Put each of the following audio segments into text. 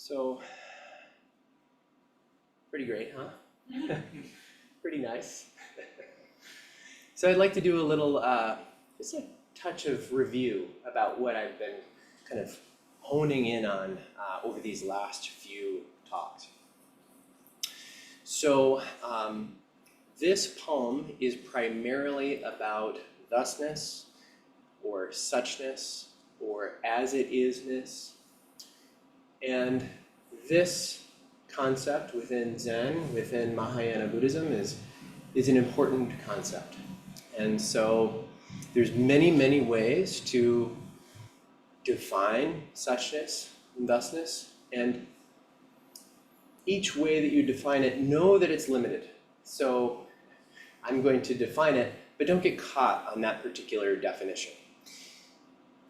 So, pretty great, huh? Pretty nice. So I'd like to do a little, just a touch of review about what I've been kind of honing in on over these last few talks. So this poem is primarily about thusness, or suchness, or as it isness. And this concept within Zen, within Mahayana Buddhism, is an important concept. And so there's many, many ways to define suchness and thusness. And each way that you define it, know that it's limited. So I'm going to define it, but don't get caught on that particular definition.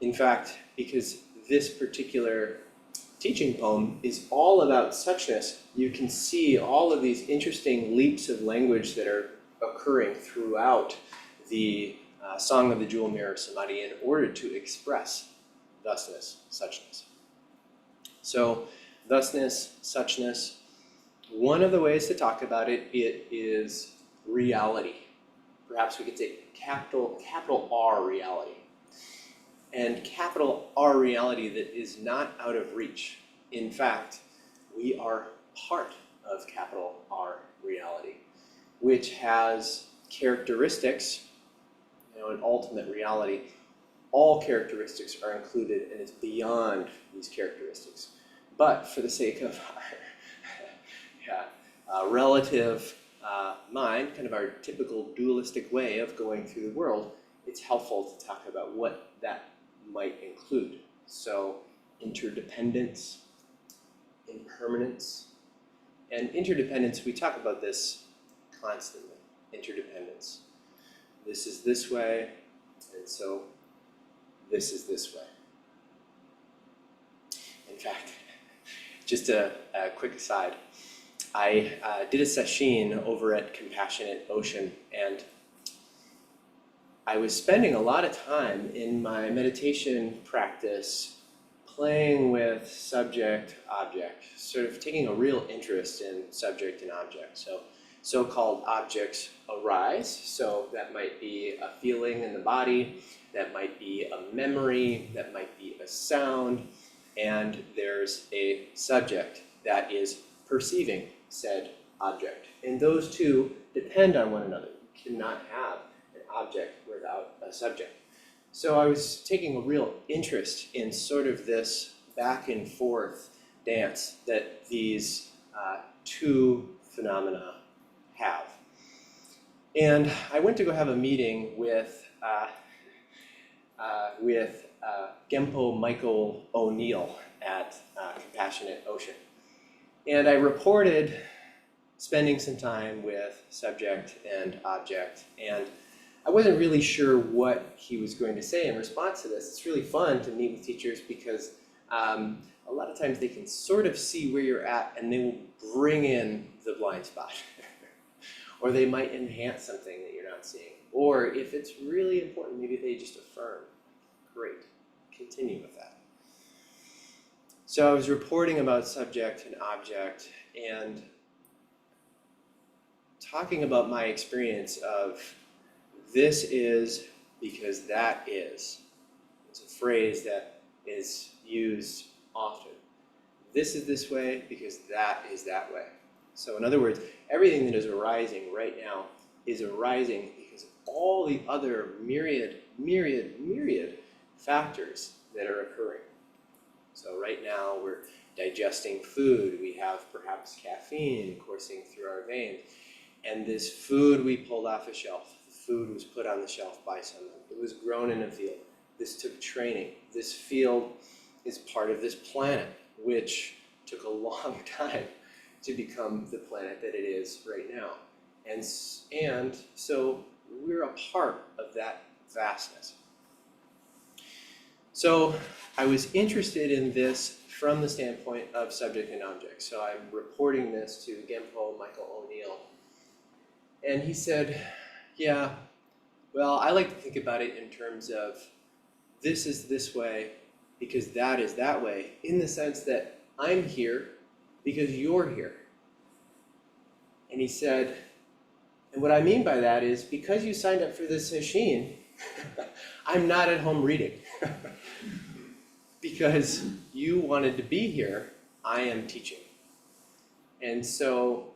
In fact, because this particular teaching poem is all about suchness, you can see all of these interesting leaps of language that are occurring throughout the Song of the Jewel Mirror Samadhi in order to express thusness, suchness. So thusness, suchness, one of the ways to talk about it is reality. Perhaps we could say capital R reality. And capital R reality that is not out of reach. In fact, we are part of capital R reality, which has characteristics, an ultimate reality. All characteristics are included, and it's beyond these characteristics. But for the sake of our relative mind, kind of our typical dualistic way of going through the world, it's helpful to talk about what that might include. So interdependence, impermanence, and interdependence, we talk about this constantly. Interdependence. This is this way, and so this is this way. In fact, just a quick aside, I did a sesshin over at Compassionate Ocean, and I was spending a lot of time in my meditation practice playing with subject, object, sort of taking a real interest in subject and object. So so-called objects arise, so that might be a feeling in the body, that might be a memory, that might be a sound, and there's a subject that is perceiving said object. And those two depend on one another. You cannot have object without a subject. So I was taking a real interest in sort of this back and forth dance that these two phenomena have. And I went to go have a meeting with Genpo Michael O'Neill at Compassionate Ocean. And I reported spending some time with subject and object, and I wasn't really sure what he was going to say in response to this. It's really fun to meet with teachers because a lot of times they can sort of see where you're at and they will bring in the blind spot. Or they might enhance something that you're not seeing. Or if it's really important, maybe they just affirm. Great, continue with that. So I was reporting about subject and object and talking about my experience of this is because that is. It's a phrase that is used often. This is this way because that is that way. So in other words, everything that is arising right now is arising because of all the other myriad factors that are occurring. So right now we're digesting food. We have perhaps caffeine coursing through our veins. And this food we pulled off a shelf. Food was put on the shelf by someone. It was grown in a field. This took training. This field is part of this planet, which took a long time to become the planet that it is right now. And so we're a part of that vastness. So I was interested in this from the standpoint of subject and object. So I'm reporting this to Genpo Michael O'Neill. And he said, yeah, well, I like to think about it in terms of this is this way because that is that way, in the sense that I'm here because you're here. And he said, and what I mean by that is, because you signed up for this machine, I'm not at home reading. Because you wanted to be here, I am teaching. And so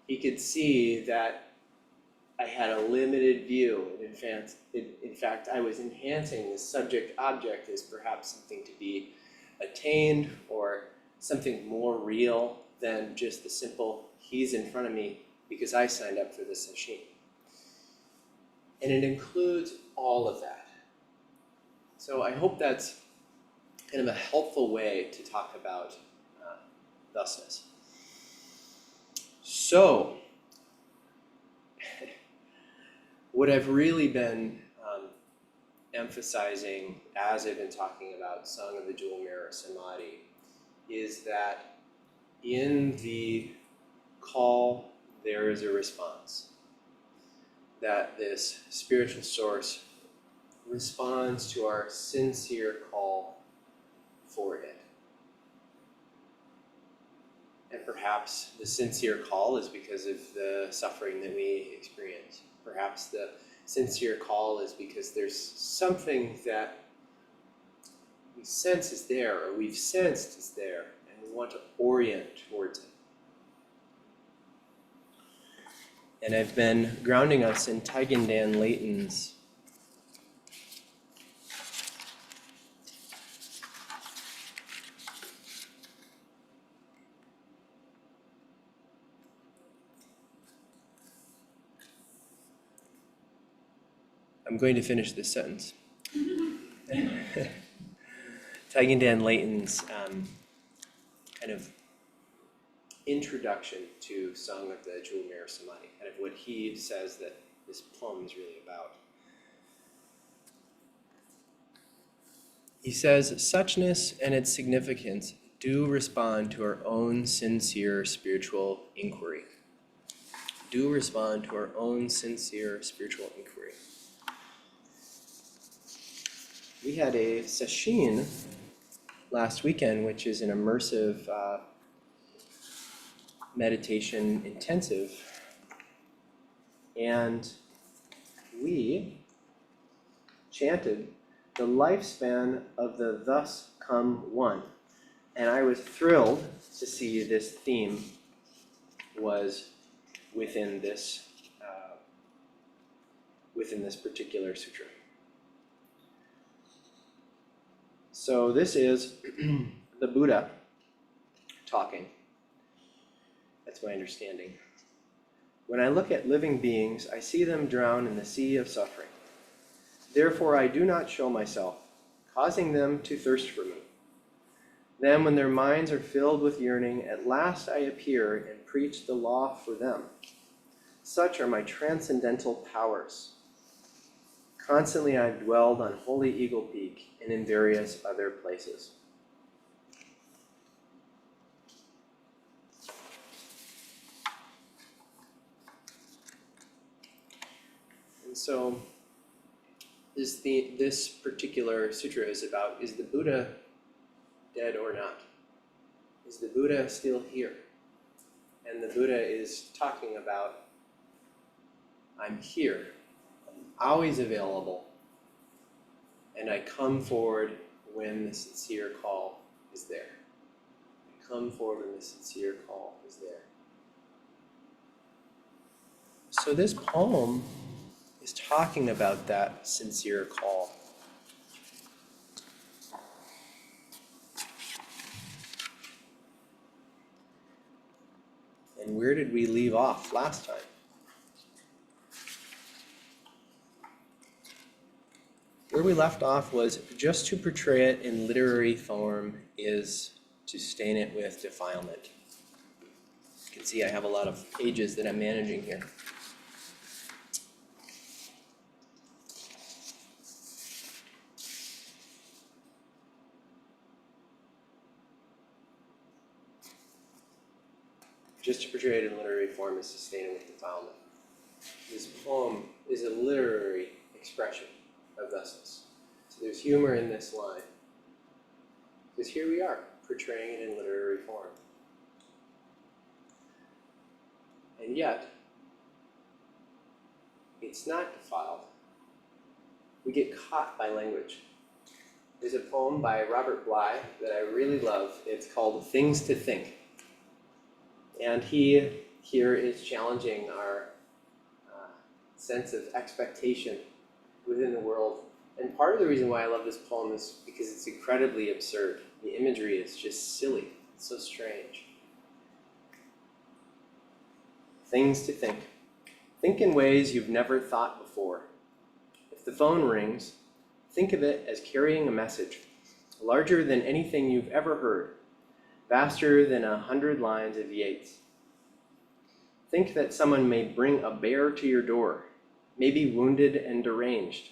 he could see that I had a limited view. And in fact, I was enhancing the subject-object as perhaps something to be attained or something more real than just the simple, he's in front of me because I signed up for this machine. And it includes all of that. So I hope that's kind of a helpful way to talk about thusness. So, what I've really been emphasizing as I've been talking about Song of the Jewel Mirror, Samadhi, is that in the call there is a response. That this spiritual source responds to our sincere call for it. And perhaps the sincere call is because of the suffering that we experience. Perhaps the sincere call is because there's something that we sense is there, or we've sensed is there, and we want to orient towards it. And I've been grounding us in Dongshan Liangjie's I'm going to finish this sentence. Dongshan Liangjie's kind of introduction to Song of the Jewel Mirror Samadhi, kind of what he says that this poem is really about. He says, suchness and its significance do respond to our own sincere spiritual inquiry. Do respond to our own sincere spiritual inquiry. We had a sesshin last weekend, which is an immersive meditation intensive, and we chanted the lifespan of the thus come one. And I was thrilled to see this theme was within this particular sutra. So this is the Buddha talking. That's my understanding. When I look at living beings, I see them drown in the sea of suffering. Therefore, I do not show myself, causing them to thirst for me. Then, when their minds are filled with yearning, at last I appear and preach the law for them. Such are my transcendental powers. Constantly I've dwelled on Holy Eagle Peak and in various other places. And so, this particular sutra is about, is the Buddha dead or not? Is the Buddha still here? And the Buddha is talking about, I'm here, I'm always available, and I come forward when the sincere call is there. I come forward when the sincere call is there. So this poem is talking about that sincere call. And where did we leave off last time? Where we left off was just to portray it in literary form is to stain it with defilement. You can see I have a lot of pages that I'm managing here. Just to portray it in literary form is to stain it with defilement. This poem is a literary expression of thusness. So there's humor in this line. Because here we are, portraying it in literary form. And yet, it's not defiled. We get caught by language. There's a poem by Robert Bly that I really love. It's called Things to Think. And he here is challenging our sense of expectation within the world. And part of the reason why I love this poem is because it's incredibly absurd. The imagery is just silly. It's so strange. Things to think. Think in ways you've never thought before. If the phone rings, think of it as carrying a message, larger than anything you've ever heard, vaster than 100 lines of Yeats. Think that someone may bring a bear to your door, maybe wounded and deranged.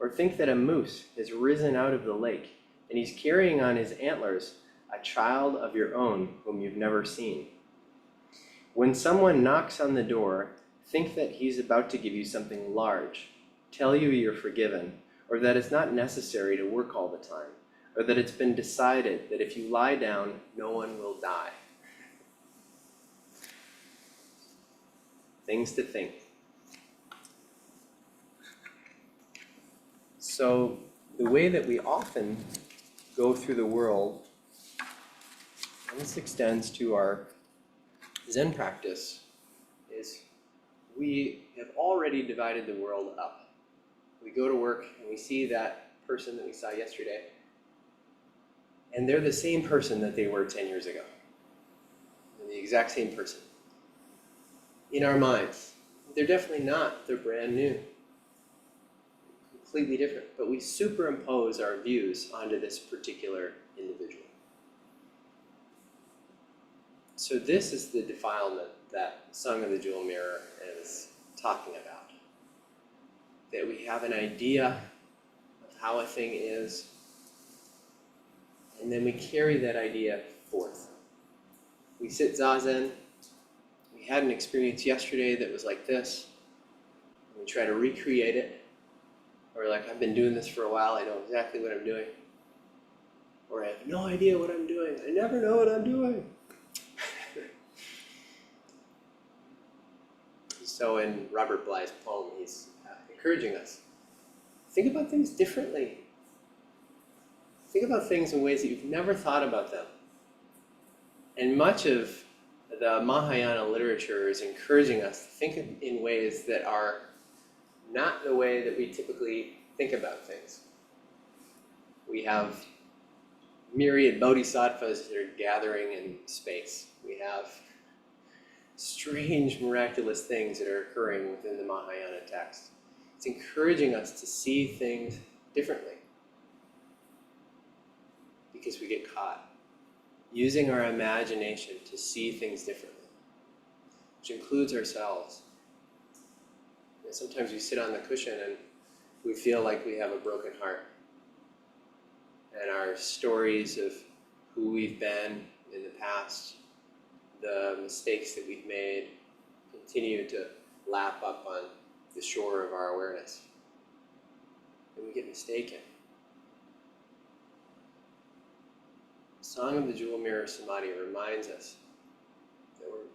Or think that a moose has risen out of the lake, and he's carrying on his antlers a child of your own whom you've never seen. When someone knocks on the door, think that he's about to give you something large, tell you you're forgiven, or that it's not necessary to work all the time, or that it's been decided that if you lie down, no one will die. Things to think. So the way that we often go through the world, and this extends to our Zen practice, is we have already divided the world up. We go to work and we see that person that we saw yesterday, and they're the same person that they were 10 years ago. They're the exact same person. In our minds, they're definitely not. They're brand new. Completely different. But we superimpose our views onto this particular individual. So this is the defilement that Song of the Jewel Mirror is talking about. That we have an idea of how a thing is, and then we carry that idea forth. We sit Zazen. We had an experience yesterday that was like this. And we try to recreate it. Or like, I've been doing this for a while, I know exactly what I'm doing. Or I have no idea what I'm doing. I never know what I'm doing. So in Robert Bly's poem, he's encouraging us. Think about things differently. Think about things in ways that you've never thought about them. And much of the Mahayana literature is encouraging us to think in ways that are not the way that we typically think about things. We have myriad bodhisattvas that are gathering in space. We have strange, miraculous things that are occurring within the Mahayana text. It's encouraging us to see things differently because we get caught using our imagination to see things differently, which includes ourselves. And sometimes we sit on the cushion and we feel like we have a broken heart. And our stories of who we've been in the past, the mistakes that we've made, continue to lap up on the shore of our awareness. And we get mistaken. Song of the Jewel Mirror Samadhi reminds us that we're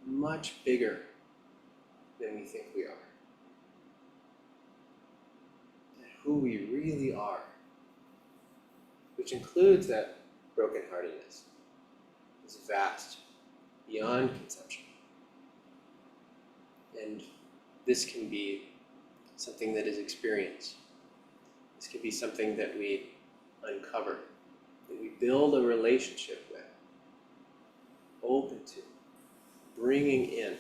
much bigger than we think we are. That who we really are, which includes that brokenheartedness, is vast, beyond conception. And this can be something that is experienced. This can be something that we uncover, that we build a relationship with, open to, bringing in.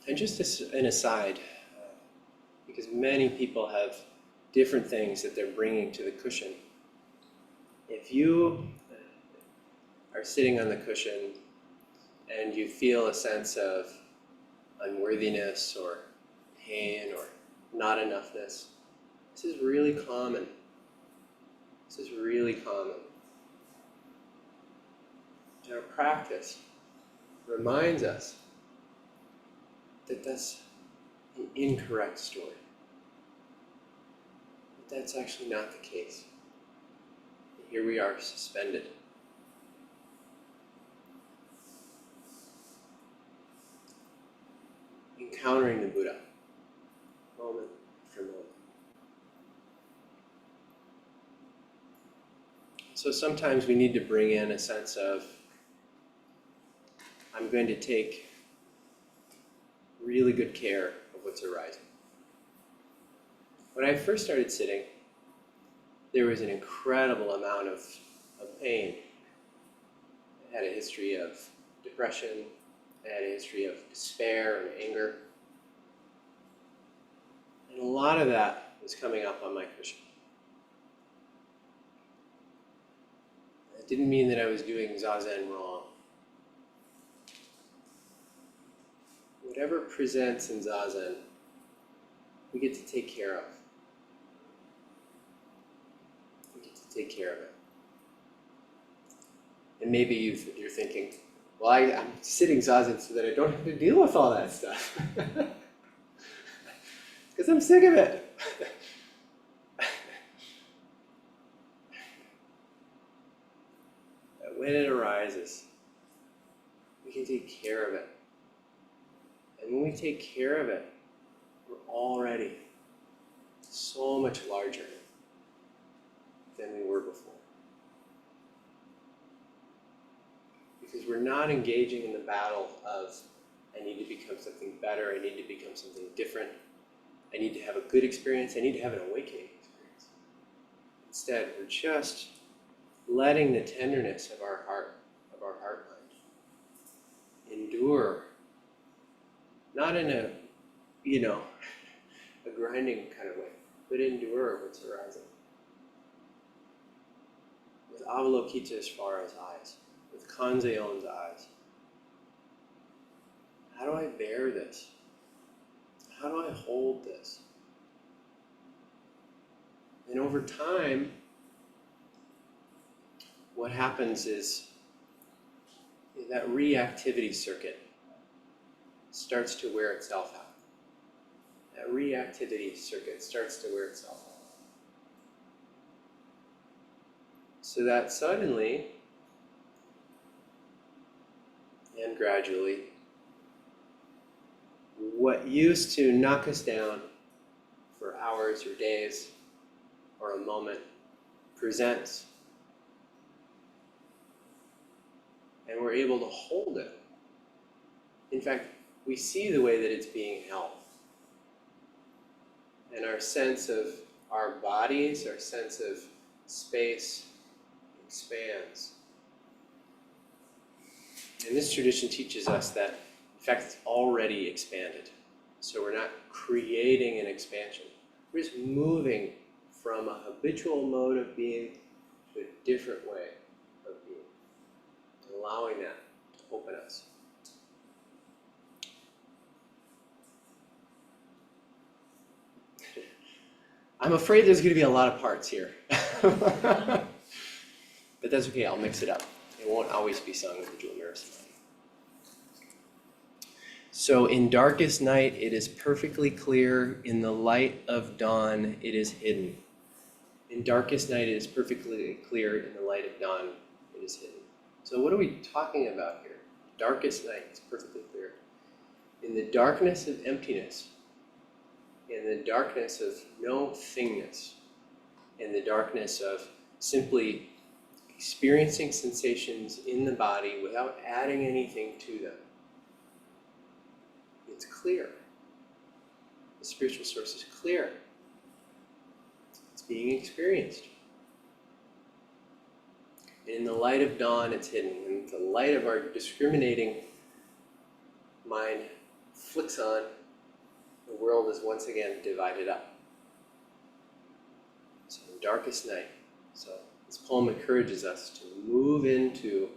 And just as an aside, because many people have different things that they're bringing to the cushion. If you are sitting on the cushion and you feel a sense of unworthiness or pain or not enoughness, this is really common. This is really common. And our practice reminds us that that's an incorrect story. But that's actually not the case. And here we are suspended. Encountering the Buddha, moment after moment. So sometimes we need to bring in a sense of, I'm going to take really good care of what's arising. When I first started sitting, there was an incredible amount of pain. I had a history of depression, I had a history of despair and anger. And a lot of that was coming up on my cushion. It didn't mean that I was doing Zazen wrong. Whatever presents in Zazen, we get to take care of. We get to take care of it. And maybe you're thinking, well, I'm sitting Zazen so that I don't have to deal with all that stuff. Because I'm sick of it. But when it arises, we can take care of it. And when we take care of it, we're already so much larger than we were before. Because we're not engaging in the battle of, I need to become something better, I need to become something different, I need to have a good experience, I need to have an awakening experience. Instead, we're just letting the tenderness of our heart mind, endure. Not in a, a grinding kind of way, but endure what's arising. With Avalokiteshvara's eyes, with Kanzeon's eyes. How do I bear this? How do I hold this? And over time, what happens is that reactivity circuit starts to wear itself out. That reactivity circuit starts to wear itself out. So that suddenly and gradually, what used to knock us down for hours or days or a moment presents. And we're able to hold it. In fact, we see the way that it's being held. And our sense of our bodies, our sense of space expands. And this tradition teaches us that, in fact, it's already expanded. So we're not creating an expansion. We're just moving from a habitual mode of being to a different way of being. And allowing that to open us. I'm afraid there's going to be a lot of parts here. But that's okay, I'll mix it up. It won't always be sung with the Jewel Mirror Samadhi. So in darkest night, it is perfectly clear. In the light of dawn, it is hidden. In darkest night, it is perfectly clear. In the light of dawn, it is hidden. So what are we talking about here? Darkest night is perfectly clear. In the darkness of emptiness, in the darkness of no thingness, in the darkness of simply experiencing sensations in the body without adding anything to them, it's clear. The spiritual source is clear. It's being experienced. And in the light of dawn, it's hidden. And the light of our discriminating mind flicks on, the world is once again divided up. So in darkest night. So this poem encourages us to move into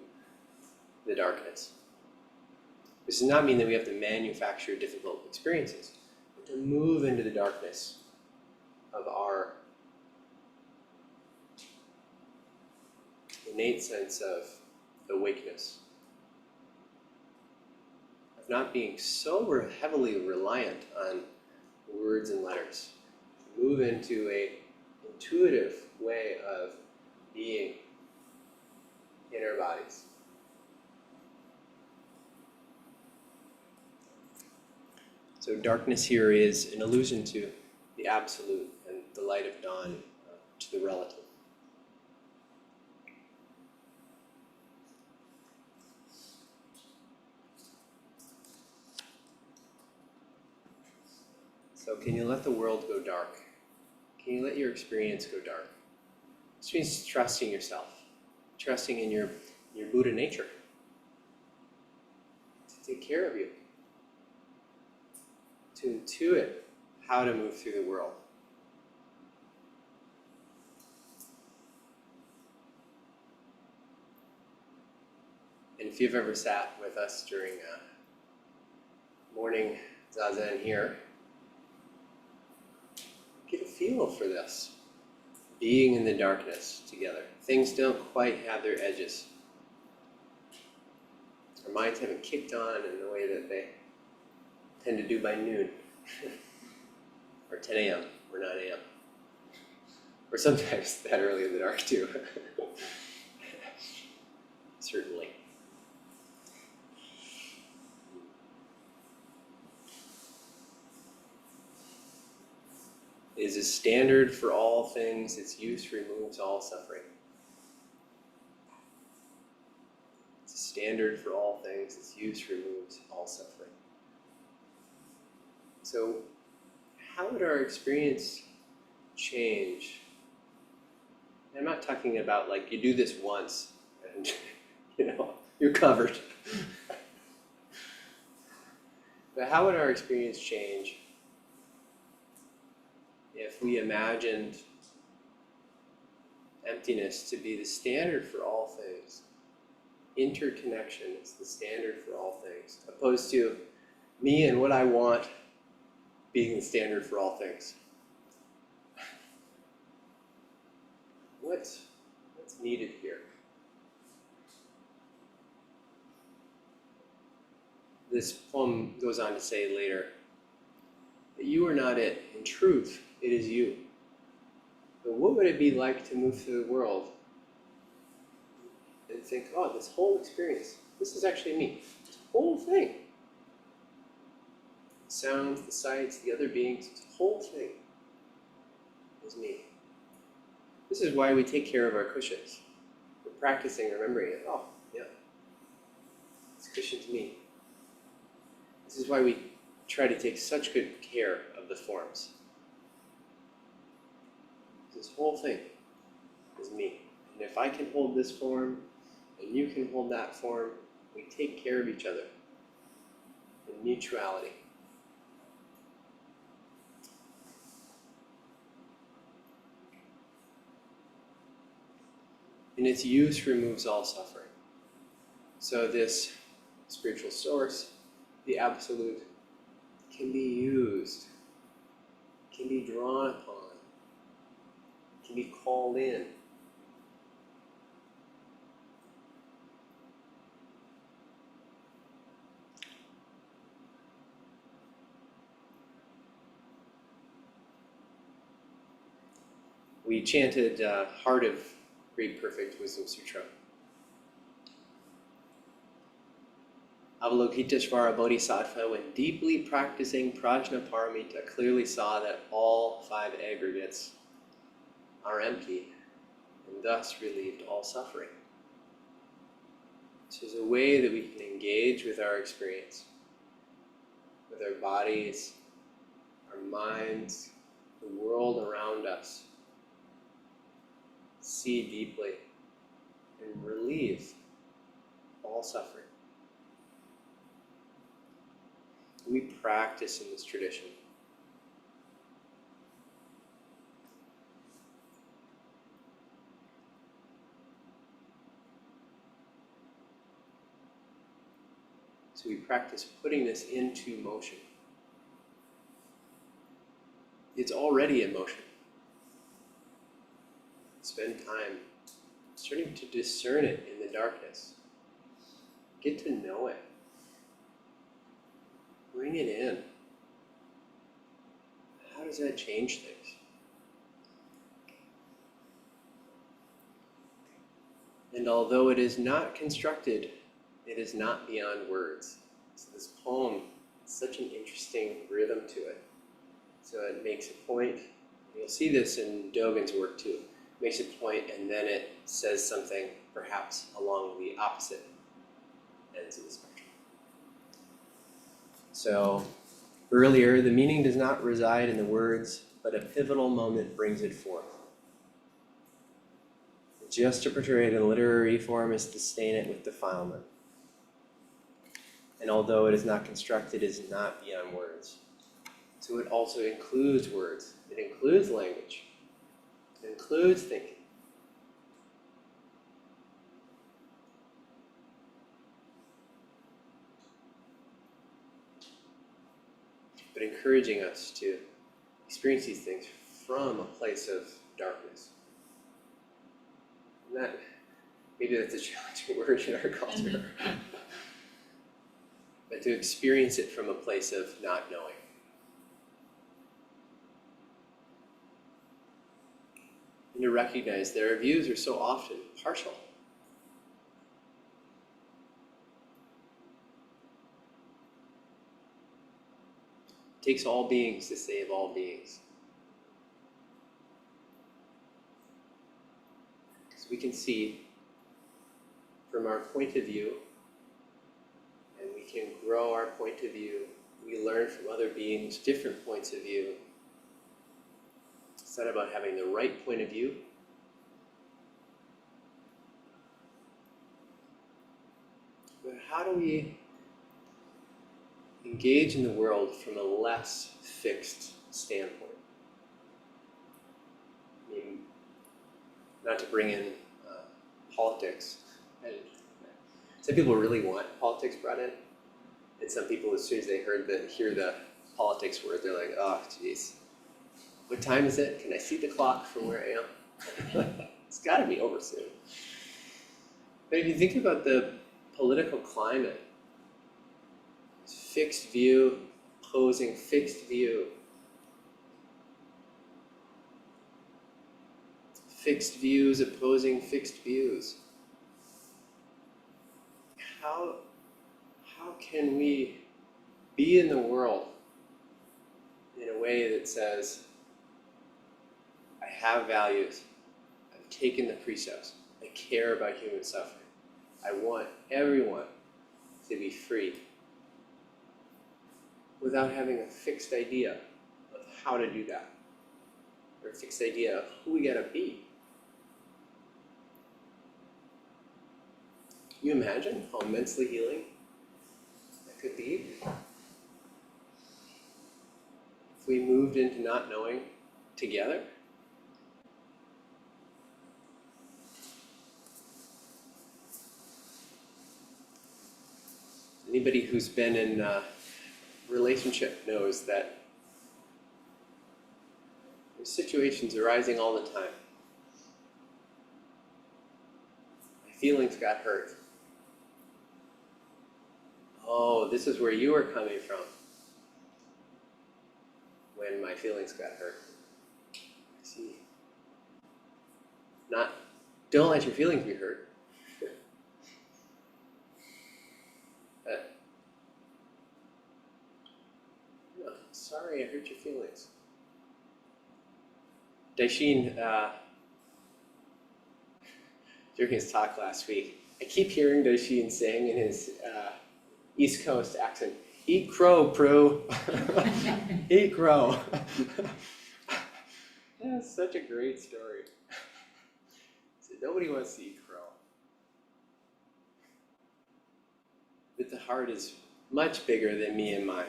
the darkness. This does not mean that we have to manufacture difficult experiences, but to move into the darkness of our innate sense of awakeness, of not being so heavily reliant on words and letters. Move into a intuitive way of being in our bodies. So darkness here is an allusion to the absolute and the light of dawn to the relative. So can you let the world go dark? Can you let your experience go dark? This means trusting yourself, trusting in your Buddha nature to take care of you, to intuit how to move through the world. And if you've ever sat with us during morning zazen here, get a feel for this. Being in the darkness together. Things don't quite have their edges. Our minds haven't kicked on in the way that they tend to do by noon, or 10 a.m., or 9 a.m., or sometimes that early in the dark too. Certainly. It is a standard for all things. Its use removes all suffering. It's a standard for all things. Its use removes all suffering. So, how would our experience change? I'm not talking about like you do this once and you're covered. But how would our experience change if we imagined emptiness to be the standard for all things? Interconnection is the standard for all things, opposed to me and what I want being the standard for all things. What's needed here? This poem goes on to say later that you are not it. In truth, it is you. But what would it be like to move through the world and think, oh, this whole experience, this is actually me. This whole thing. The sounds, the sights, the other beings, this whole thing is me. This is why we take care of our cushions. We're practicing remembering it. Oh, yeah, this cushion's me. This is why we try to take such good care of the forms. This whole thing is me. And if I can hold this form, and you can hold that form, we take care of each other in mutuality. And its use removes all suffering. So this spiritual source, the absolute, can be used, can be drawn upon, can be called in. We chanted Heart of Great Perfect Wisdom Sutra. Avalokiteshvara Bodhisattva, when deeply practicing Prajnaparamita, clearly saw that all five aggregates are empty and thus relieved all suffering. This is a way that we can engage with our experience, with our bodies, our minds, the world around us. See deeply and relieve all suffering. We practice in this tradition. So we practice putting this into motion. It's already in motion. Spend time starting to discern it in the darkness. Get to know it. bring it in. How does that change things? And although it is not constructed, it is not beyond words. So this poem has such an interesting rhythm to it. So it makes a point. You'll see this in Dogen's work too. It makes a point and then it says something perhaps along the opposite ends of the spectrum. So earlier, the meaning does not reside in the words, but a pivotal moment brings it forth. Just to portray it in literary form is to stain it with defilement. And although it is not constructed, it is not beyond words. So it also includes words. It includes language. It includes thinking. But encouraging us to experience these things from a place of darkness. And that, maybe that's a challenging word in our culture. But to experience it from a place of not knowing. And to recognize that our views are so often partial. It takes all beings to save all beings. We can see from our point of view, and we can grow our point of view. We learn from other beings different points of view. It's not about having the right point of view. But how do we engage in the world from a less fixed standpoint? I mean, not to bring in politics. And some people really want politics brought in, and some people, as soon as they hear the politics word, they're like, "Oh, geez, what time is it? Can I see the clock from where I am?" It's got to be over soon. But if you think about the political climate, it's fixed view opposing fixed view. Fixed views opposing fixed views. How can we be in the world in a way that says, I have values, I've taken the precepts, I care about human suffering, I want everyone to be free, without having a fixed idea of how to do that, or a fixed idea of who we gotta be? Can you imagine how immensely healing that could be? If we moved into not knowing together? Anybody who's been in a relationship knows that there's situations arising all the time. My feelings got hurt. Oh, this is where you were coming from when my feelings got hurt. I see. Don't let your feelings be hurt. No, sorry I hurt your feelings. Daishin, during his talk last week, I keep hearing Daishin saying in his East Coast accent, "Eat crow, Prue." Eat crow. That's such a great story. So nobody wants to eat crow. But the heart is much bigger than me and mine.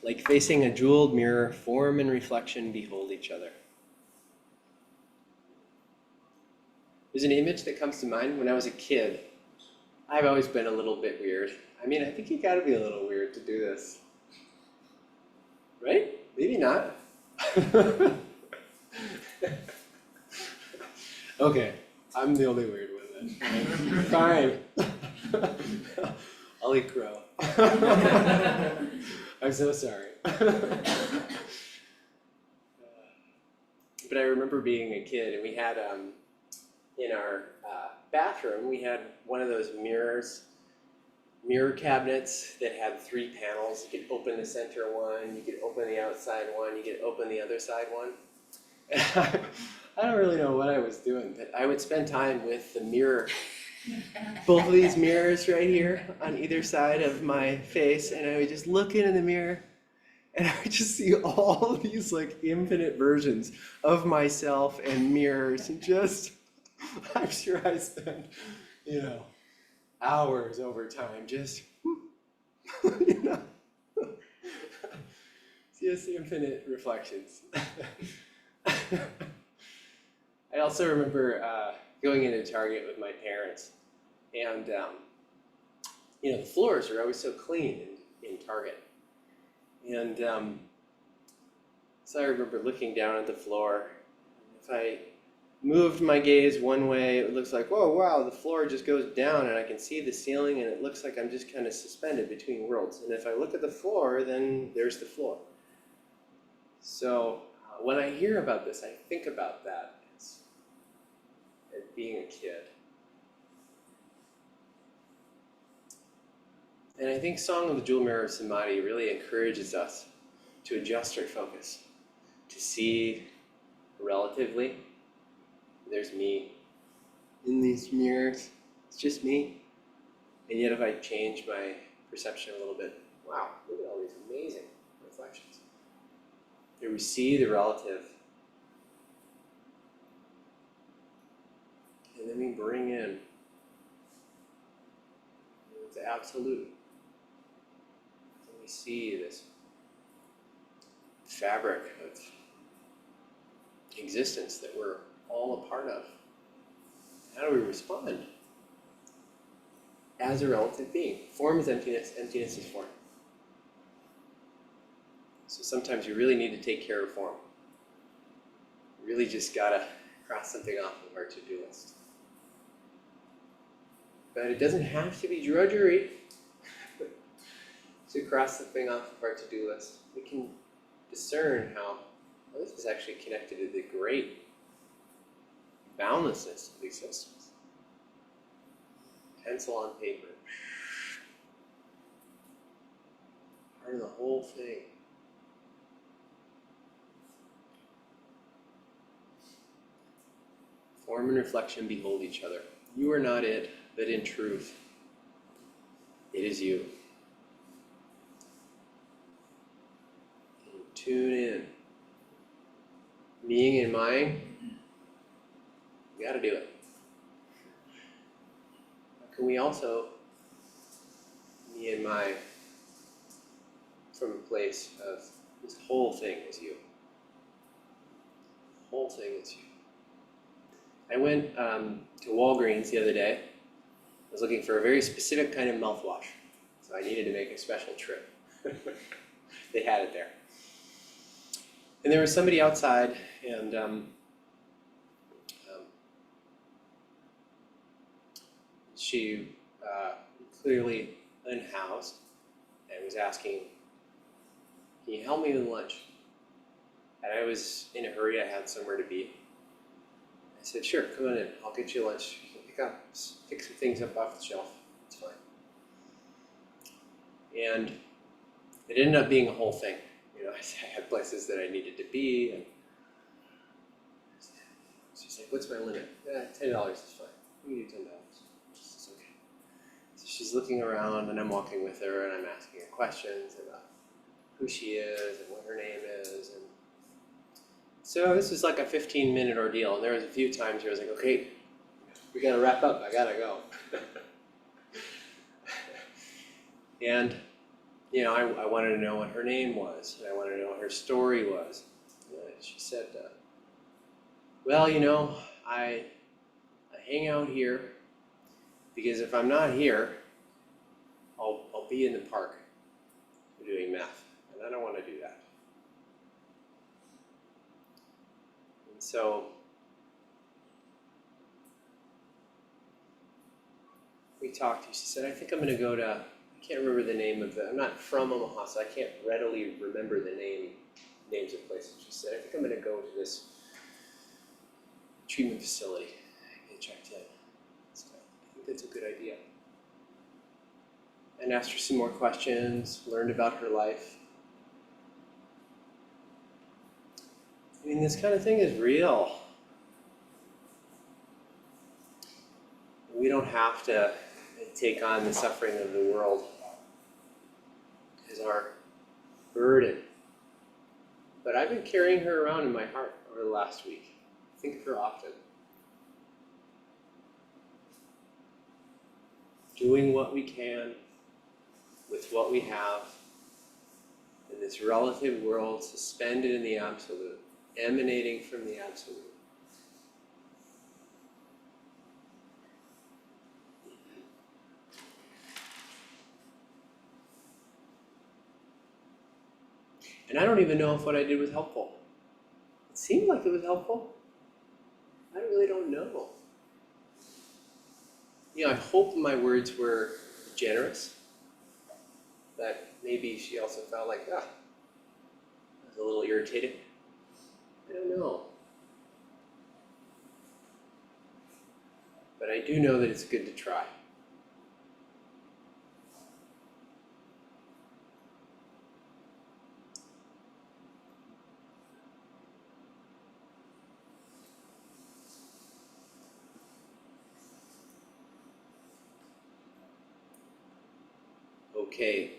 Like facing a jeweled mirror, form and reflection behold each other. There's an image that comes to mind. When I was a kid, I've always been a little bit weird. I mean, I think you gotta be a little weird to do this. Right? Maybe not. Okay, I'm the only weird one then. Fine. I'll eat crow. I'm so sorry. But I remember being a kid, and we had in our bathroom, we had one of those mirror cabinets that had 3 panels. You could open the center one, you could open the outside one, you could open the other side one. And I don't really know what I was doing, but I would spend time with the mirror, both of these mirrors right here on either side of my face, and I would just look into the mirror, and I would just see all of these like infinite versions of myself and mirrors, and just, I'm sure I spent, hours over time just, just infinite reflections. I also remember going into Target with my parents, and the floors are always so clean in Target. And so I remember looking down at the floor. If I moved my gaze one way, it looks like, whoa, wow, the floor just goes down and I can see the ceiling, and it looks like I'm just kind of suspended between worlds. And if I look at the floor, then there's the floor. So when I hear about this, I think about that as being a kid. And I think Song of the Jewel Mirror of Samadhi really encourages us to adjust our focus, to see relatively, there's me in these mirrors, it's just me. And yet if I change my perception a little bit, wow, look at all these amazing reflections. Here we see the relative, and then we bring in the absolute. And we see this fabric of existence that we're all a part of. How do we respond? As a relative being. Form is emptiness, emptiness is form. So sometimes you really need to take care of form. You really just gotta cross something off of our to-do list. But it doesn't have to be drudgery to cross something off of our to-do list. We can discern how this is actually connected to the great boundlessness of existence. Pencil on paper. Part of the whole thing. Form and reflection behold each other. You are not it, but in truth, it is you. And tune in. Being in mind, you gotta do it. Can we also be in mind from a place of this whole thing is you. The whole thing is you. I went to Walgreens the other day. I was looking for a very specific kind of mouthwash, so I needed to make a special trip. They had it there. And there was somebody outside, and she clearly unhoused and was asking, can you help me with lunch? And I was in a hurry, I had somewhere to be. I said, sure, come on in, I'll get you lunch. You can pick some things up off the shelf, it's fine. And it ended up being a whole thing. I had places that I needed to be, and she's like, what's my limit? $10 is fine, we can do $10. It's okay. So she's looking around, and I'm walking with her, and I'm asking her questions about who she is and what her name is. And so this was like a 15-minute ordeal, and there was a few times where I was like, okay, we gotta wrap up, I gotta go. And I wanted to know what her name was, and I wanted to know what her story was. And she said, well, I hang out here because if I'm not here, I'll be in the park doing meth, and I don't want to do that. And so we talked, she said, I think I'm going to go to, I can't remember the name of I'm not from Omaha, so I can't readily remember the names of places. She said, I think I'm going to go to this treatment facility, get checked in. So I think that's a good idea. And asked her some more questions, learned about her life. I mean, this kind of thing is real. We don't have to take on the suffering of the world as our burden. But I've been carrying her around in my heart over the last week. I think of her often. Doing what we can with what we have in this relative world, suspended in the absolute, emanating from the absolute. And I don't even know if what I did was helpful. It seemed like it was helpful. I really don't know. I hope my words were generous. That maybe she also felt like, I was a little irritated. I don't know. But I do know that it's good to try. Okay,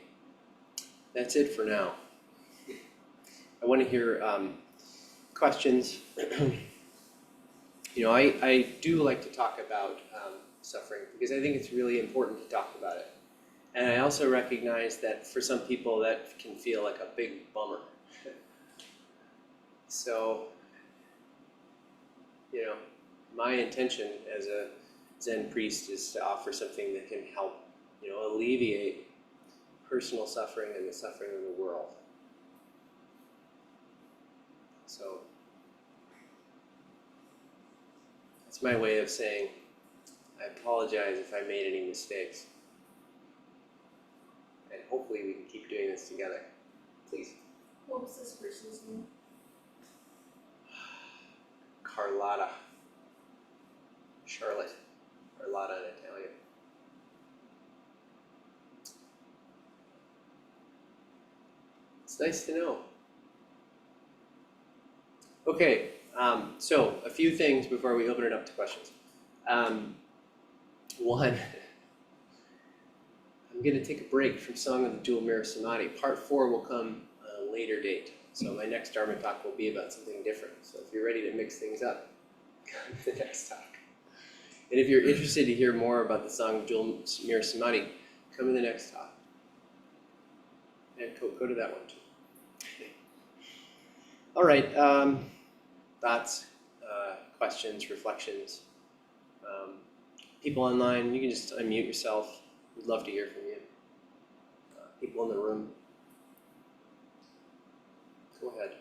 that's it for now. I want to hear questions. I do like to talk about suffering because I think it's really important to talk about it. And I also recognize that for some people that can feel like a big bummer. So, my intention as a Zen priest is to offer something that can help, alleviate personal suffering and the suffering of the world. So that's my way of saying, I apologize if I made any mistakes. And hopefully we can keep doing this together. Please. What was this person's name? Carlotta. Charlotte. Carlotta in Italian. It's nice to know. Okay, so a few things before we open it up to questions. One, I'm going to take a break from Song of the Dual Mirror Samadhi. Part 4 will come at a later date. So my next Dharma talk will be about something different. So if you're ready to mix things up, come to the next talk. And if you're interested to hear more about the Song of Dual Mirror Samadhi, come to the next talk. And go to that one too. All right, thoughts, questions, reflections. People online, you can just unmute yourself. We'd love to hear from you. People in the room. Go ahead.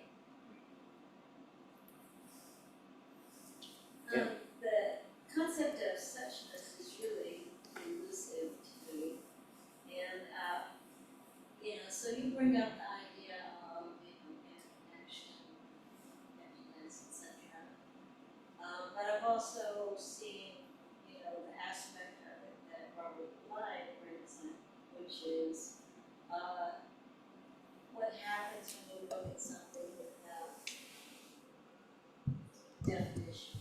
The concept of suchness is really elusive to me. And, so you bring up the idea of, interconnection, emptiness, etc. But I've also seen, the aspect of it that Robert Bly brings in, which is what happens when you look at something without definition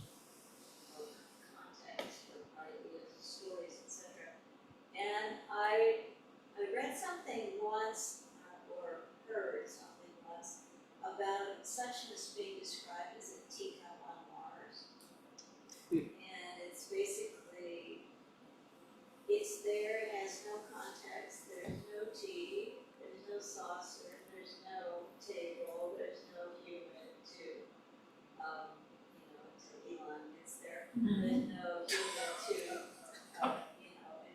of context or ideas, stories, etc. And I read something once, or heard something once, about suchness being described as a teacup on Mars. And it's basically, it's there, it has no context, there's no tea, there's no saucer, there's no table, there's no human to Elon gets there. There's no human to,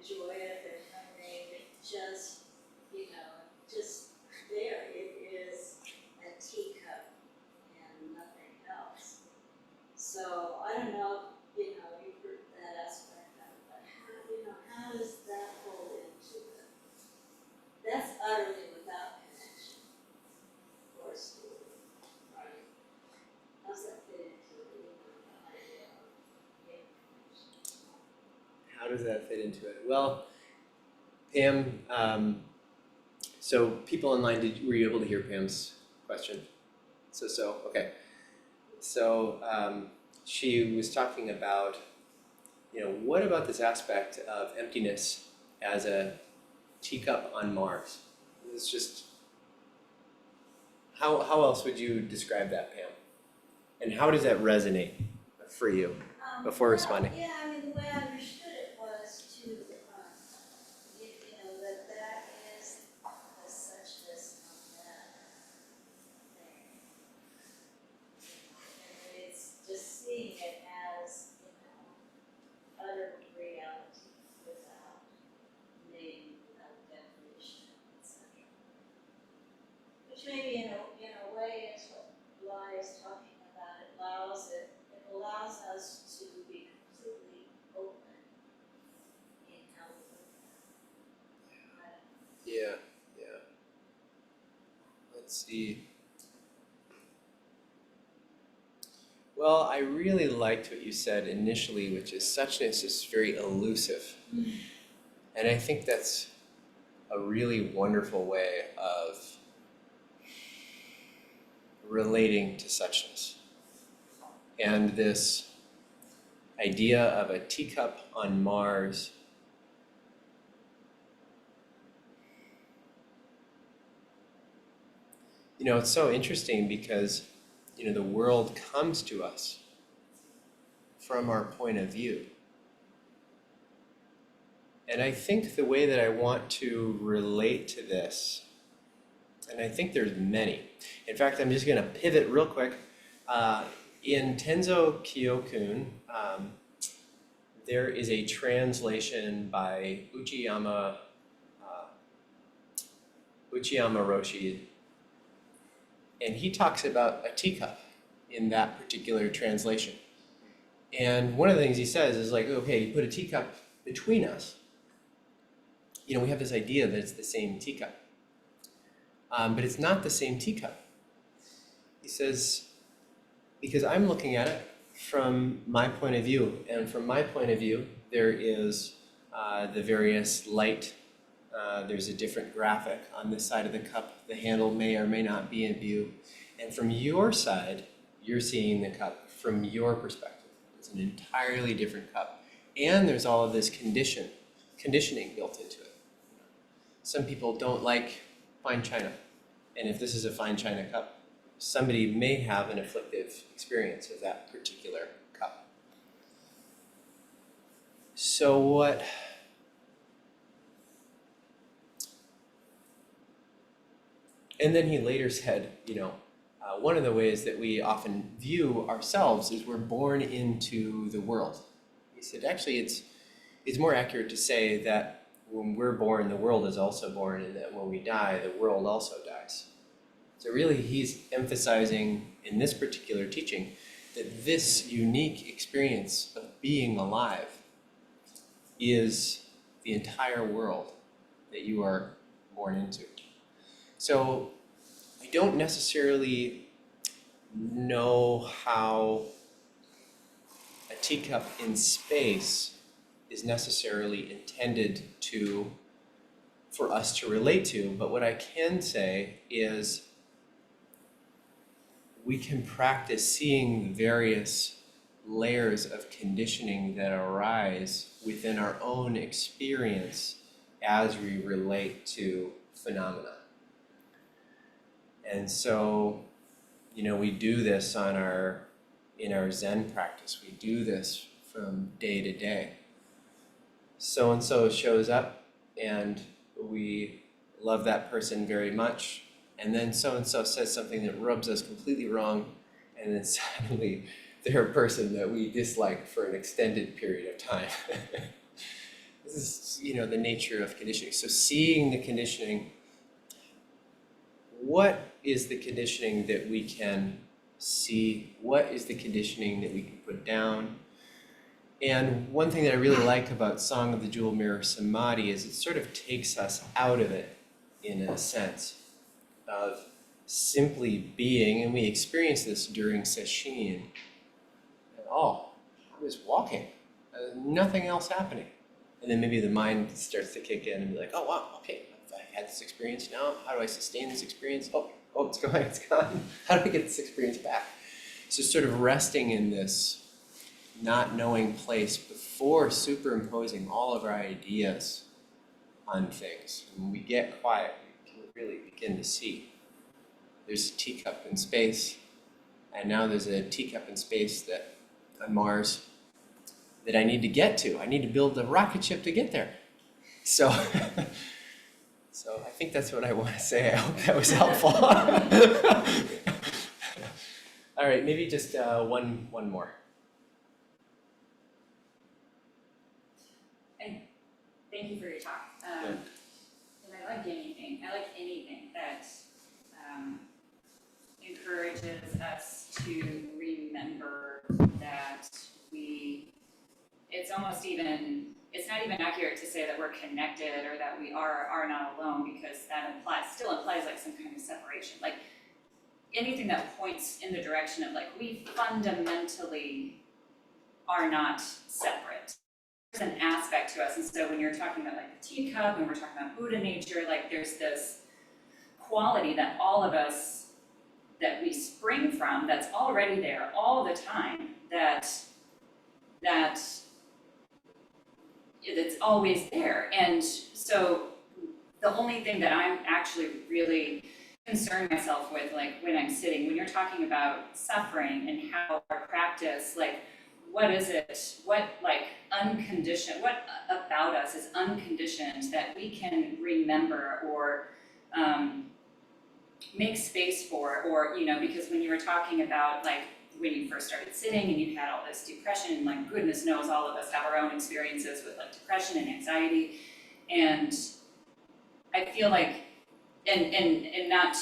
enjoy it. There's no name. It's just, just there. It is a teacup and nothing else. does that fit into it? Well, Pam, so people online, were you able to hear Pam's question? So, okay. So she was talking about, what about this aspect of emptiness as a teacup on Mars? It's just, how else would you describe that, Pam? And how does that resonate for you before responding? Yeah, I mean, the way I understood it was to, that is the suchness of that thing. And it's just seeing it as, utter reality without name, without definition, etc. Which maybe in a way is what Lai is talking about. It allows us to be completely open in how we look at it. Yeah. Let's see. Well, I really liked what you said initially, which is suchness is very elusive. And I think that's a really wonderful way of relating to suchness. And this idea of a teacup on Mars, it's so interesting because, the world comes to us from our point of view. And I think the way that I want to relate to this, and I think there's many. In fact, I'm just going to pivot real quick. In Tenzo Kyokun, there is a translation by Uchiyama Roshi, and he talks about a teacup in that particular translation. And one of the things he says is like, okay, you put a teacup between us. We have this idea that it's the same teacup. But it's not the same teacup. He says, because I'm looking at it from my point of view, and from my point of view, there is the various light. There's a different graphic on this side of the cup. The handle may or may not be in view. And from your side, you're seeing the cup from your perspective. It's an entirely different cup. And there's all of this conditioning built into it. Some people don't like fine china. And if this is a fine china cup, somebody may have an afflictive experience of that particular cup. So what... And then he later said, one of the ways that we often view ourselves is we're born into the world. He said, actually, it's more accurate to say that when we're born, the world is also born, and that when we die, the world also dies. So really, he's emphasizing in this particular teaching that this unique experience of being alive is the entire world that you are born into. So I don't necessarily know how a teacup in space is necessarily intended for us to relate to, but what I can say is we can practice seeing the various layers of conditioning that arise within our own experience as we relate to phenomena. And so, we do this in our Zen practice. We do this from day to day. So-and-so shows up and we love that person very much. And then so-and-so says something that rubs us completely wrong. And then suddenly they're a person that we dislike for an extended period of time. This is, the nature of conditioning. So seeing the conditioning, what is the conditioning that we can see? What is the conditioning that we can put down? And one thing that I really like about Song of the Jewel Mirror Samadhi is it sort of takes us out of it, in a sense, of simply being, and we experience this during sesshin. And, I was walking, nothing else happening. And then maybe the mind starts to kick in and be like, oh wow, okay, if I had this experience now, how do I sustain this experience? Oh, it's gone, it's gone. How do I get this experience back? So sort of resting in this not knowing place before superimposing all of our ideas on things. And when we get quiet, we can really begin to see. There's a teacup in space, and now there's a teacup in space that on Mars that I need to get to. I need to build a rocket ship to get there. So, so I think that's what I want to say. I hope that was helpful. All right, maybe just one more. Thank you for your talk. And I like anything. I like anything that encourages us to remember that it's not even accurate to say that we're connected or that we are not alone, because that still implies like some kind of separation. Like anything that points in the direction of like we fundamentally are not separate. There's an aspect to us, and so when you're talking about like the teacup and we're talking about Buddha nature, like there's this quality that all of us, that we spring from, that's already there all the time, that's always there. And so the only thing that I'm actually really concern myself with, like when I'm sitting, when you're talking about suffering and how our practice, like what is it, what like unconditioned, what about us is unconditioned that we can remember or make space for, or, you know, because when you were talking about like when you first started sitting and you had all this depression, and like goodness knows all of us have our own experiences with like depression and anxiety, and I feel like, and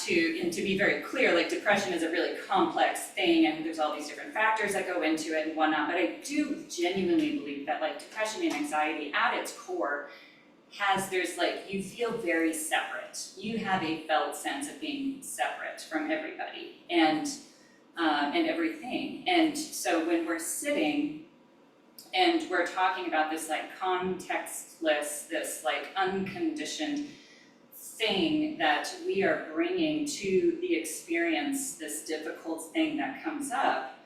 to be very clear, like depression is a really complex thing, and there's all these different factors that go into it and whatnot, but I do genuinely believe that like depression and anxiety at its core there's like, you feel very separate. You have a felt sense of being separate from everybody and everything. And so when we're sitting and we're talking about this like contextless, this like unconditioned thing that we are bringing to the experience, this difficult thing that comes up,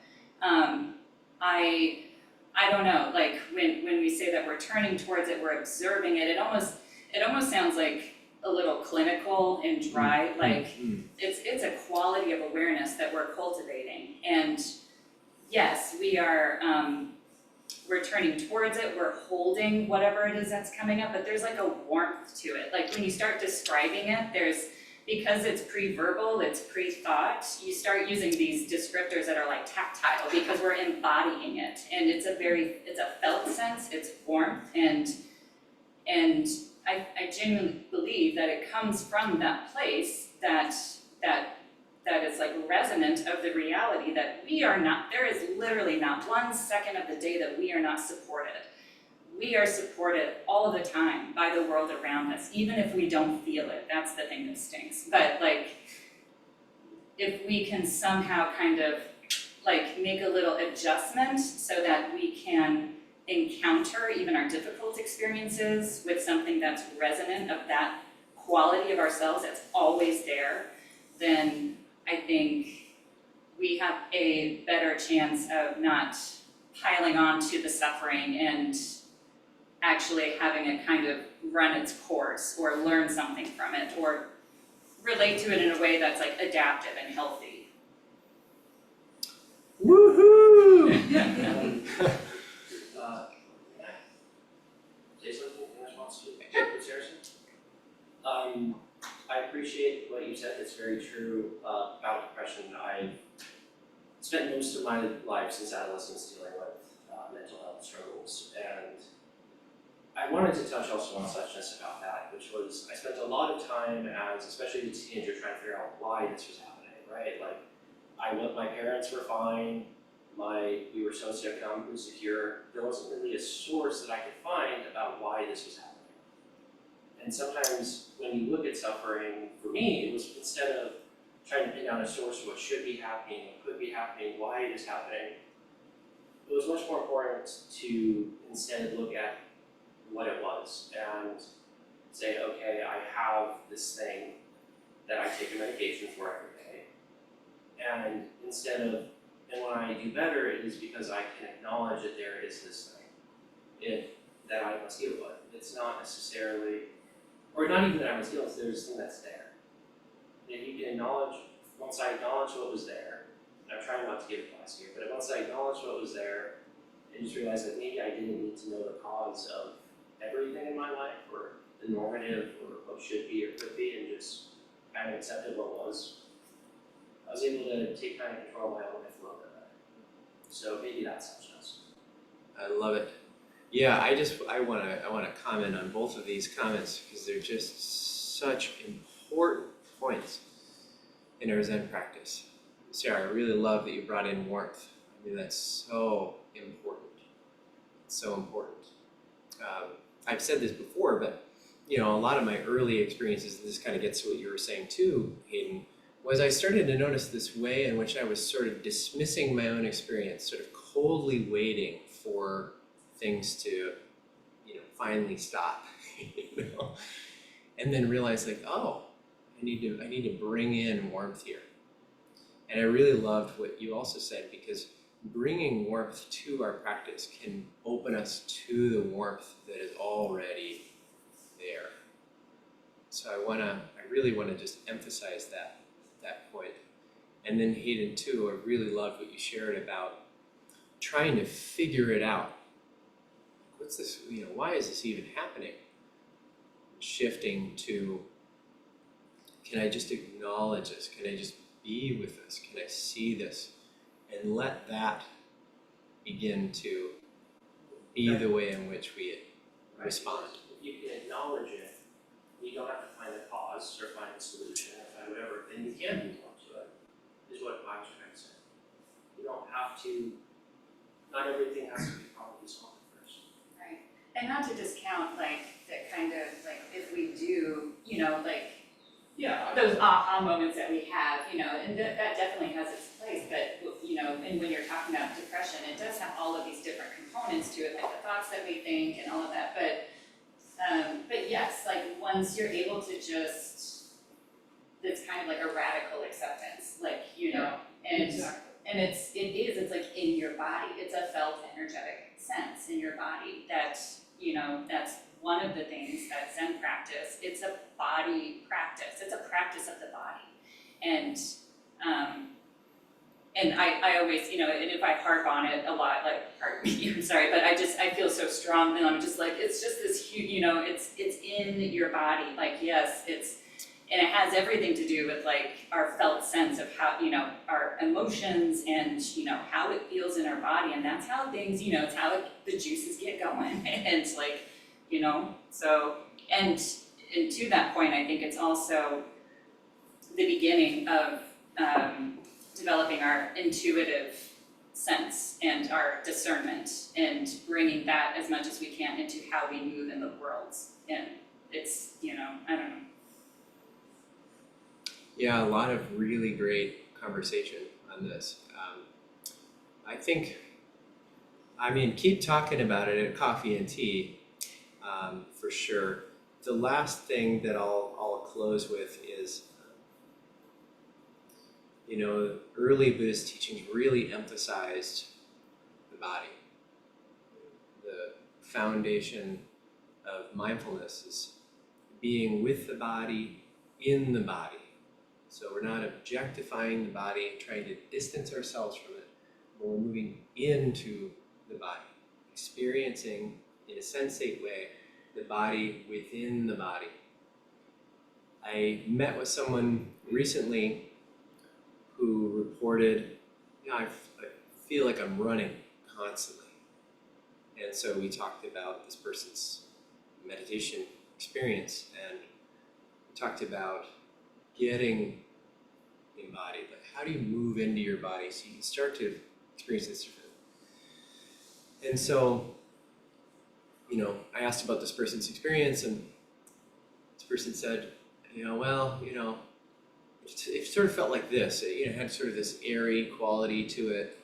I don't know, like when we say that we're turning towards it, we're observing it, it almost sounds like a little clinical and dry, like it's a quality of awareness that we're cultivating. And yes, we are, we're turning towards it, we're holding whatever it is that's coming up, but there's like a warmth to it. Like when you start describing it, because it's pre-verbal, it's pre-thought, you start using these descriptors that are like tactile because we're embodying it. And it's a felt sense, it's warmth, and I genuinely believe that it comes from that place that is like resonant of the reality that we are not, there is literally not 1 second of the day that we are not supported. We are supported all the time by the world around us, even if we don't feel it. That's the thing that stinks. But like, if we can somehow kind of like make a little adjustment so that we can encounter even our difficult experiences with something that's resonant of that quality of ourselves that's always there, then I think we have a better chance of not piling on to the suffering and actually having it kind of run its course or learn something from it or relate to it in a way that's like adaptive and healthy. Woohoo! Say something in response to Saracen? I appreciate what you said. It's very true about depression. I've spent most of my life since adolescence dealing with mental health struggles, and I wanted to touch also on suchness about that, which was, I spent a lot of time as, especially as a teenager, trying to figure out why this was happening, right? Like, my parents were fine, we were socioeconomically secure. There wasn't really a source that I could find about why this was happening. And sometimes when you look at suffering, for me, it was instead of trying to pin down a source of what should be happening, what could be happening, why it is happening, it was much more important to instead look at what it was and say, okay, I have this thing that I take a medication for every day. And and when I do better, it is because I can acknowledge that there is this thing that I must deal with. It's not necessarily, or not even that I must deal with, there's this thing that's there. That you can acknowledge, once I acknowledge what was there, and I'm trying not to give advice here, but once I acknowledge what was there, and just realize that maybe I didn't need to know the cause of everything in my life, or the normative, or what should be or could be, and just kind of accepted what was, I was able to take kind of control of my own life a little bit better. So maybe that's success. I love it. Yeah, I wanna comment on both of these comments because they're just such important points in our Zen practice. Sarah, I really love that you brought in warmth. I mean, that's so important. It's so important. I've said this before, but a lot of my early experiences, and this kind of gets to what you were saying too, Hayden, was I started to notice this way in which I was sort of dismissing my own experience, sort of coldly waiting for things to, finally stop, and then realize like, oh, I need to bring in warmth here. And I really loved what you also said, because bringing warmth to our practice can open us to the warmth that is already there. So I really want to just emphasize that point. And then Hayden too, I really loved what you shared about trying to figure it out. What's this, why is this even happening? Shifting to, can I just acknowledge this? Can I just be with this? Can I see this? And let that begin to be the way in which we respond. If you can acknowledge it, you don't have to find a cause or find a solution or find whatever, then you can move on to it, is what I was trying to say. You don't have to, not everything has to be problem solved first. Right. And not to discount that kind of if we do, Yeah. those aha moments that we have, and that definitely has its place, but, and when you're talking about depression, it does have all of these different components to it, like the thoughts that we think and all of that, but yes, once you're able to just, it's kind of like a radical acceptance, and Exactly. and it's in your body, it's a felt energetic sense in your body that, that's one of the things that Zen practice, it's a body practice, it's a practice of the body. And I always, and if I harp on it a lot, I'm sorry, but I feel so strong, and I'm just it's just this huge, it's in your body, yes, and it has everything to do with our felt sense of how, our emotions and, how it feels in our body, and that's how things, it's how the juices get going, and so, and to that point, I think it's also the beginning of developing our intuitive sense and our discernment, and bringing that as much as we can into how we move in the world, and it's, I don't know. Yeah, a lot of really great conversation on this. Keep talking about it at coffee and tea, for sure. The last thing that I'll close with is, early Buddhist teachings really emphasized the body. The foundation of mindfulness is being with the body, in the body. So we're not objectifying the body and trying to distance ourselves from it, but we're moving into the body, experiencing in a sensate way the body within the body. I met with someone recently who reported, I feel like I'm running constantly. And so we talked about this person's meditation experience, and we talked about getting embodied. How do you move into your body so you can start to experience this differently? And so, I asked about this person's experience, and this person said, it sort of felt like this. It had sort of this airy quality to it.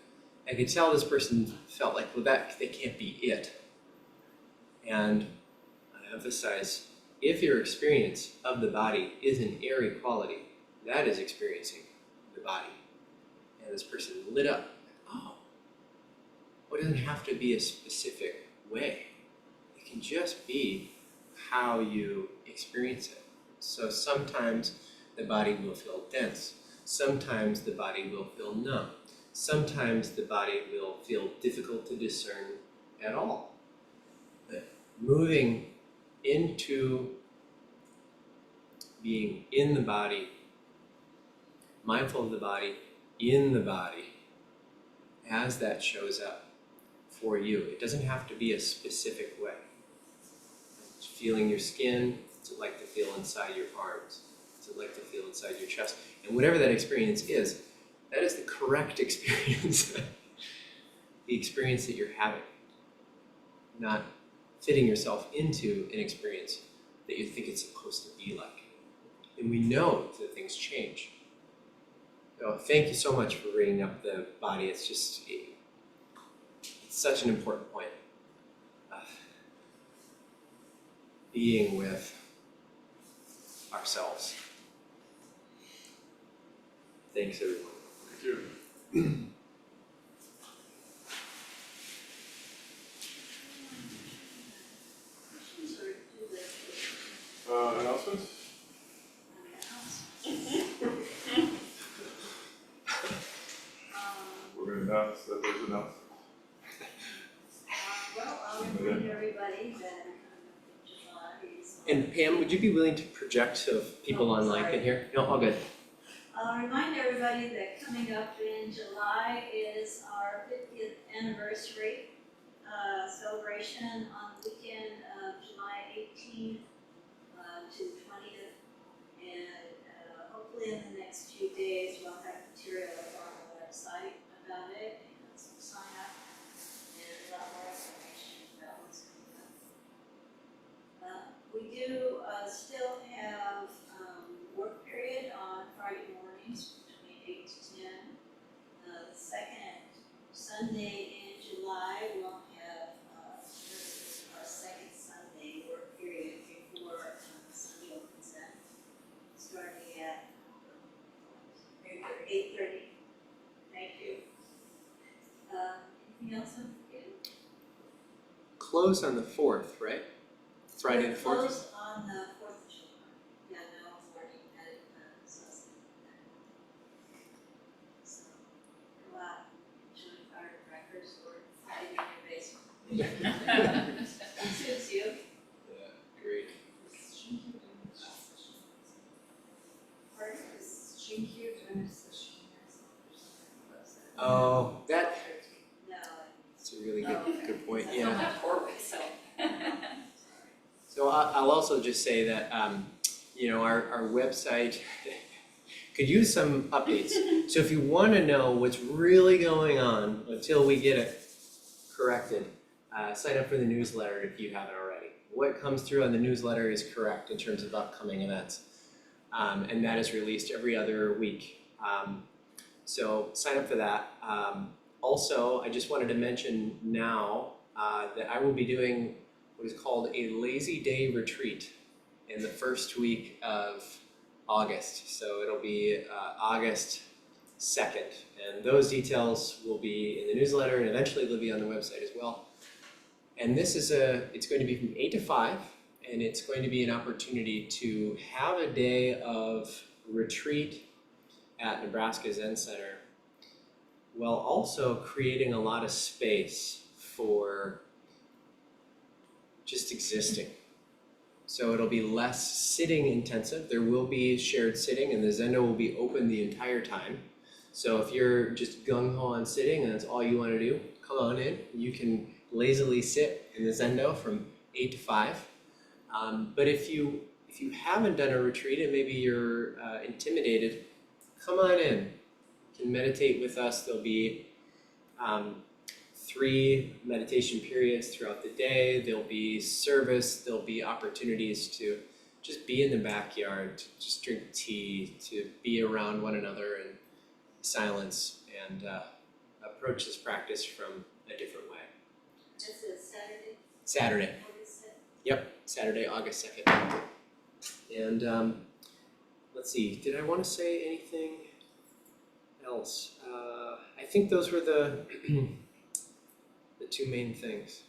I could tell this person felt like, well, that can't be it. And emphasize, if your experience of the body is an airy quality, that is experiencing the body. And this person lit up. Oh, it doesn't have to be a specific way. It can just be how you experience it. So sometimes the body will feel dense. Sometimes the body will feel numb. Sometimes the body will feel difficult to discern at all. But moving into being in the body, mindful of the body, in the body, as that shows up for you. It doesn't have to be a specific way. Feeling your skin, what's it like to feel inside your arms? What's it like to feel inside your chest? And whatever that experience is, that is the correct experience. The experience that you're having. Not fitting yourself into an experience that you think it's supposed to be like. And we know that things change. So thank you so much for bringing up the body. It's just, it's such an important point. Being with ourselves. Thanks, everyone. Thank you. Announcements? We're gonna announce that there's an announcement. Well, I'll remind everybody that July is. And Pam, would you be willing to project so people Oh, online sorry. can hear? No, all good. I'll remind everybody that coming up in July is our 50th anniversary celebration on the weekend of July 18th to 20th. And hopefully in the next few days, we'll have material up on the website about it and some sign up and a lot more information about what's coming up. We do still have work period on Friday mornings between 8 to 10. The second Sunday in July, we'll have this is our second Sunday work period before Sunday opens up, starting at 8:30. Thank you. Anything else I'm forgetting? Close on the 4th, right? Friday the 4th? We're closed on the 4th of July. Yeah, no morning at Sussex. So, go out, enjoy firecrackers or hiding in your basement. It suits you. Yeah, great. Pardon? Oh, No. that's a really good point, That's yeah. on my doorway, so. So I'll also just say that, our website could use some updates. So if you want to know what's really going on until we get it corrected, sign up for the newsletter if you haven't already. What comes through on the newsletter is correct in terms of upcoming events. And that is released every other week. So sign up for that. Also, I just wanted to mention now that I will be doing what is called a lazy day retreat in the first week of August. So it'll be August 2nd. And those details will be in the newsletter and eventually they'll be on the website as well. And this is it's going to be from 8 to 5, and it's going to be an opportunity to have a day of retreat at Nebraska Zen Center, while also creating a lot of space for just existing. So it'll be less sitting intensive. There will be shared sitting, and the Zendo will be open the entire time. So if you're just gung-ho on sitting and that's all you want to do, come on in. You can lazily sit in the Zendo from 8 to 5. But if you haven't done a retreat and maybe you're intimidated, come on in. You can meditate with us. There'll be 3 meditation periods throughout the day. There'll be service. There'll be opportunities to just be in the backyard, to just drink tea, to be around one another in silence, and approach this practice from a different way. This is Saturday. Saturday. August 7th. Yep, Saturday, August 2nd. And let's see, did I want to say anything else? I think those were the two main things.